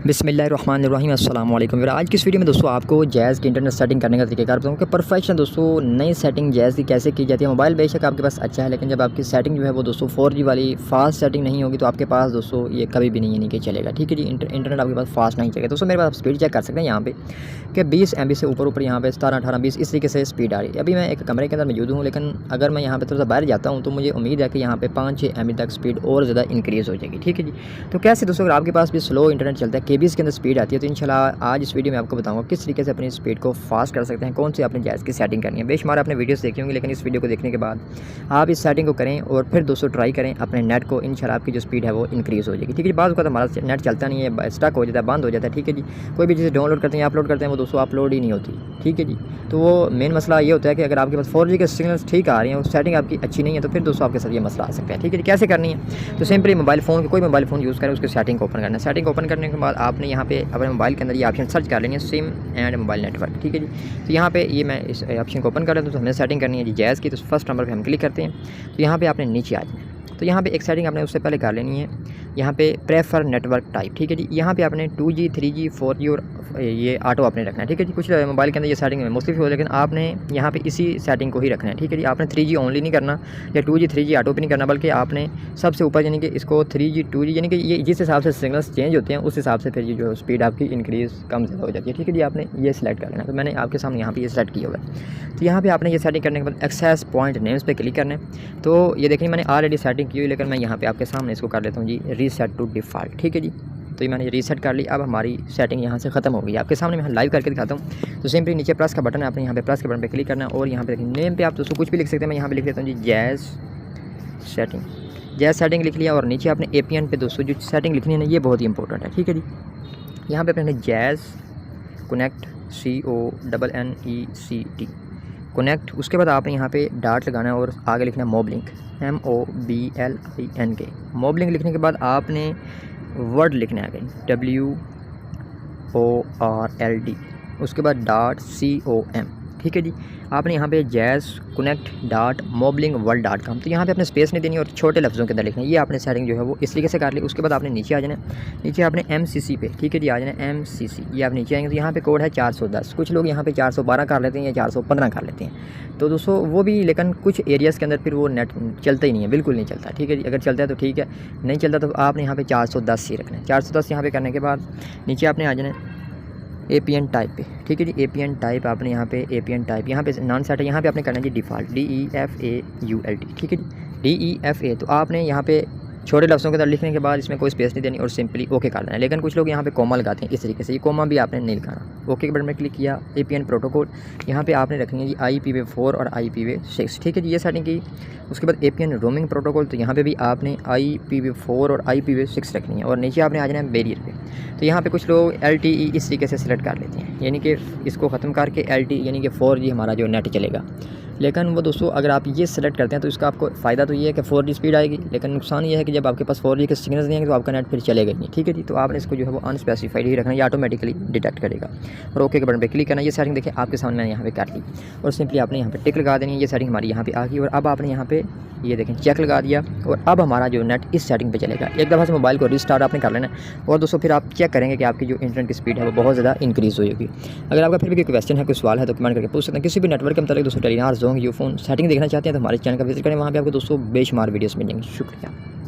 बिस्मिल्लाहिर्रहमानिर्रहीम अस्सलाम वालेकुम। आज की इस वीडियो में दोस्तों आपको जैज़ की इंटरनेट सेटिंग करने का तरीका बताऊँ कि परफेक्शन दोस्तों नई सेटिंग जैज़ की कैसे की जाती है। मोबाइल बेशक आपके पास अच्छा है, लेकिन जब आपकी सेटिंग जो है वो दोस्तों 4G वाली फास्ट सेटिंग नहीं होगी तो आपके पास दोस्तों ये कभी भी नहीं कि चलेगा। ठीक है जी, इंटरनेट आपके पास फास्ट नहीं चलेगा। दोस्तों मेरे पास आप स्पीड चेक कर सकते हैं यहाँ पे कि 20 MB से ऊपर यहाँ पे 17, 18, 20 इस तरीके से स्पीड आ रही है। अभी मैं एक कमरे के अंदर मौजूद हूँ, लेकिन अगर मैं यहाँ पे थोड़ा सा बाहर जाता हूँ तो मुझे उम्मीद है कि यहाँ पे 5-6 MB तक स्पीड और ज़्यादा इंक्रीज़ हो जाएगी। ठीक है जी, तो कैसे दोस्तों अगर आपके पास भी स्लो इंटरनेट चलता है, KBs के अंदर स्पीड आती है, तो इंशाल्लाह आज इस वीडियो में आपको बताऊंगा किस तरीके से अपनी स्पीड को फास्ट कर सकते हैं, कौन सी अपने जैज़ की सेटिंग करनी है। बेशुमार आपने वीडियोस देखी होंगी, लेकिन इस वीडियो को देखने के बाद आप इस सेटिंग को करें और फिर दोस्तों ट्राई करें अपने नेट को, इंशाल्लाह आपकी जो स्पीड है वो इंक्रीज़ हो जाएगी। ठीक है जी, बाज़ वक़्त हमारा नेट चलता नहीं है, स्टक हो जाता है, बंद हो जाता है। ठीक है जी, कोई भी चीज़ डाउनलोड करते हैं, अपलोड करते हैं, वो दोस्तों अपलोड ही नहीं होती। ठीक है जी, तो वो मेन मसला ये होता है कि अगर आपके पास 4G के सिग्नल्स ठीक आ रहे हैं और सेटिंग आपकी अच्छी नहीं है, तो फिर दोस्तों आपके साथ ये मसला आ सकता है। ठीक है जी, कैसे करनी है? तो सिंपली मोबाइल फ़ोन, कोई मोबाइल फ़ोन यूज़ करें, उसके सेटिंग को ओपन करना है। सेटिंग ओपन करने के बाद आपने यहाँ पे अपने मोबाइल के अंदर ये ऑप्शन सर्च कर लेनी है, सिम एंड मोबाइल नेटवर्क। ठीक है जी, तो यहाँ पे ये मैं इस ऑप्शन को ओपन कर लेता हूँ। तो हमें सेटिंग करनी है जी जैज़ की, तो फर्स्ट नंबर पे हम क्लिक करते हैं। तो यहाँ पे आपने नीचे आ जाना है। तो यहाँ पे एक सेटिंग आपने उससे पहले कर लेनी है, यहाँ पे प्रेफर नेटवर्क टाइप। ठीक है जी, यहाँ पे आपने 2G 3G 4G और ये ऑटो आपने रखना है। ठीक है जी, कुछ मोबाइल के अंदर ये सेटिंग मुख्तलिफ हो, लेकिन आपने यहाँ पे इसी सेटिंग को ही रखना है। ठीक है जी, आपने 3G ओनली नहीं करना या 2G 3G ऑटो पे नहीं करना, बल्कि आपने सबसे ऊपर यानी कि इसको 3G 2G यानी कि ये जिस हिसाब से सिग्नल्स चेंज होते हैं उस हिसाब से फिर ये जो स्पीड आपकी इंक्रीज़ कम ज़्यादा हो जाती है। ठीक है जी, आपने ये सिलेक्ट कर लेना। तो मैंने आपके सामने यहाँ पे ये सेलेक्ट किया हुआ है। तो यहाँ पे आपने ये सेटिंग करने के बाद एक्सेस पॉइंट नेम्स पे क्लिक करना है। तो ये देखिए मैंने ऑलरेडी सेटिंग की हुई, लेकिन मैं यहाँ पे आपके सामने इसको कर लेता हूँ जी रीसेट टू डिफ़ॉल्ट। ठीक है जी, तो ये मैंने रीसेट कर ली। अब हमारी सेटिंग यहाँ से ख़त्म हो गई। आपके सामने मैं लाइव करके दिखाता हूँ। तो सिंपली नीचे प्लस का बटन है, आपने यहाँ पे प्लस के बटन पे क्लिक करना है और यहाँ पे देखिए नेम पे आप दोस्तों कुछ भी लिख सकते हैं। मैं यहाँ पे लिख देता हूँ जी जैज़ सेटिंग। जैज़ सेटिंग लिख लिया और नीचे आपने APN पे दोस्तों जो सेटिंग लिखनी है ना, ये बहुत ही इंपॉर्टेंट है। ठीक है जी, यहाँ पे अपने जैज़ कनेक्ट CONNECT कनेक्ट। उसके बाद आपने यहाँ पे डॉट लगाना है और आगे लिखना है मोबलिंक MOBLINK। मोबलिंक लिखने के बाद आपने वर्ड लिखना है आगे WORLD, उसके बाद .com। ठीक है जी, आपने यहाँ पे जैज़ कनेक्ट .moblingworld.com, तो यहाँ पे आपने स्पेस नहीं देनी और छोटे लफ्ज़ों के अंदर लिखना है। ये आपने सेटिंग जो है वो इस तरीके से कर ली। उसके बाद आपने नीचे आ जाना, नीचे आपने MCC पे, ठीक है जी, आ जाना MCC। ये आप नीचे आएंगे तो यहाँ पे कोड है 410। कुछ लोग यहाँ पे 412 कर लेते हैं या 415 कर लेते हैं, तो दोस्तों वो भी, लेकिन कुछ एरियाज़ के अंदर फिर वो नेट चलता ही नहीं है, बिल्कुल नहीं चलता। ठीक है जी, अगर चलता है तो ठीक है, नहीं चलता तो आपने यहाँ पे 410 ही रखना है। 410 यहाँ पे करने के बाद नीचे आपने आ जाना APN टाइप पे। ठीक है जी, APN टाइप आपने यहाँ पे APN टाइप यहाँ पे नॉन सेट है, यहाँ पे आपने करना है जी डिफ़ॉल्ट DEFAULT। ठीक है जी, DEFA। तो आपने यहाँ पे छोटे लफ्ज़ों के अंदर लिखने के बाद इसमें कोई स्पेस नहीं देनी और सिंपली ओके कर देना है। लेकिन कुछ लोग यहाँ पे कोमा लगाते हैं इस तरीके से, ये कोमा भी आपने नहीं लगाना। ओके के बटन में क्लिक किया। APN प्रोटोकॉल यहाँ पे आपने रखनी है जी IPv4 और IPv6। ठीक है जी, ये सेटिंग की। उसके बाद APN रोमिंग प्रोटोकॉल, तो यहाँ पे भी आपने IPv4 और IPv6 रखनी है और नीचे आपने आ जाना है बैरियर पे। तो यहाँ पे कुछ लोग LTE इस तरीके से सिलेक्ट कर लेते हैं, यानी कि इसको ख़त्म करके LTE यानी कि 4G हमारा जो नेट चलेगा। लेकिन वो दोस्तों अगर आप ये सेलेक्ट करते हैं तो इसका आपको फ़ायदा तो ये है कि 4G स्पीड आएगी, लेकिन नुकसान ये है कि जब आपके पास 4G के सिग्नल्स नहीं आएंगे तो आपका नेट फिर चलेगा ही नहीं। ठीक है जी, तो आपने इसको जो है वो अनस्पेसिफाइड ही रखना, ये ऑटोमेटिकली डिटेक्ट करेगा और ओके के बटन पे क्लिक करना। ये सेटिंग देखिए आपके सामने मैंने यहाँ पे कर ली और सिंपली आपने यहाँ पे टिक लगा देनी है। ये सेटिंग हमारी यहाँ पे आ गई और अब आपने यहाँ पे ये देखें चेक लगा दिया और अब हमारा जो नेट इस सेटिंग पे चलेगा। एक दफ़ा से मोबाइल को रिस्टार्ट आपने कर लेना और दोस्तों फिर आप चेक करेंगे कि आपकी जो इंटरनेट की स्पीड है वो बहुत ज़्यादा इंक्रीज़ होगी। अगर आपका फिर भी कोई क्वेश्चन है, कोई सवाल है तो कमेंट करके पूछ सकते हैं। किसी भी नेटवर्क के मतलब दोस्तों टेलीनार जोंग यूफोन सेटिंग देखना चाहते हैं तो हमारे चैनल का विजिट करें, वहाँ पे आपको दोस्तों बेशुमार वीडियोस मिलेंगे। शुक्रिया।